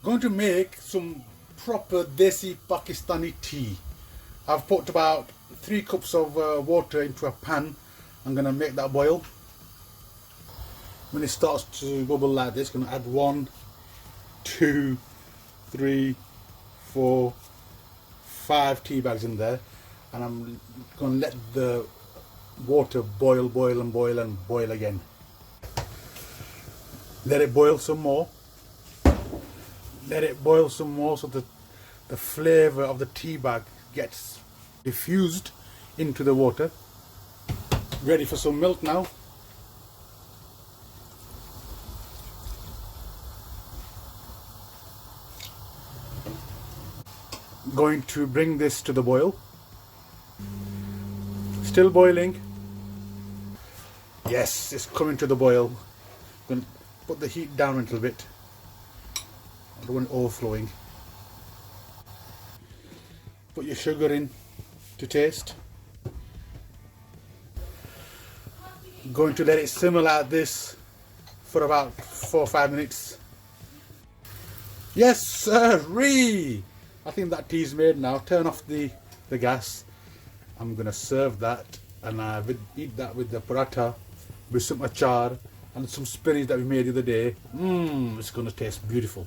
Going to make some proper Desi Pakistani tea. I've put about 3 cups of water into a pan. I'm going to make that boil. When it starts to bubble like this, I'm going to add 1, 2, 3, 4, 5 tea bags in there, and I'm going to let the water boil, boil and boil and boil again. Let it boil some more. Let it boil some more so that the flavour of the tea bag gets diffused into the water. Ready for some milk now. Going to bring this to the boil. Still boiling. Yes, it's coming to the boil. Going to put the heat down a little bit. I don't want it overflowing. Put your sugar in to taste. Going to let it simmer like this for about 4 or 5 minutes. Yes, sirree! I think that tea's made now. Turn off the gas. I'm going to serve that, and I will eat that with the paratha, with some achar and some spinach that we made the other day. It's going to taste beautiful.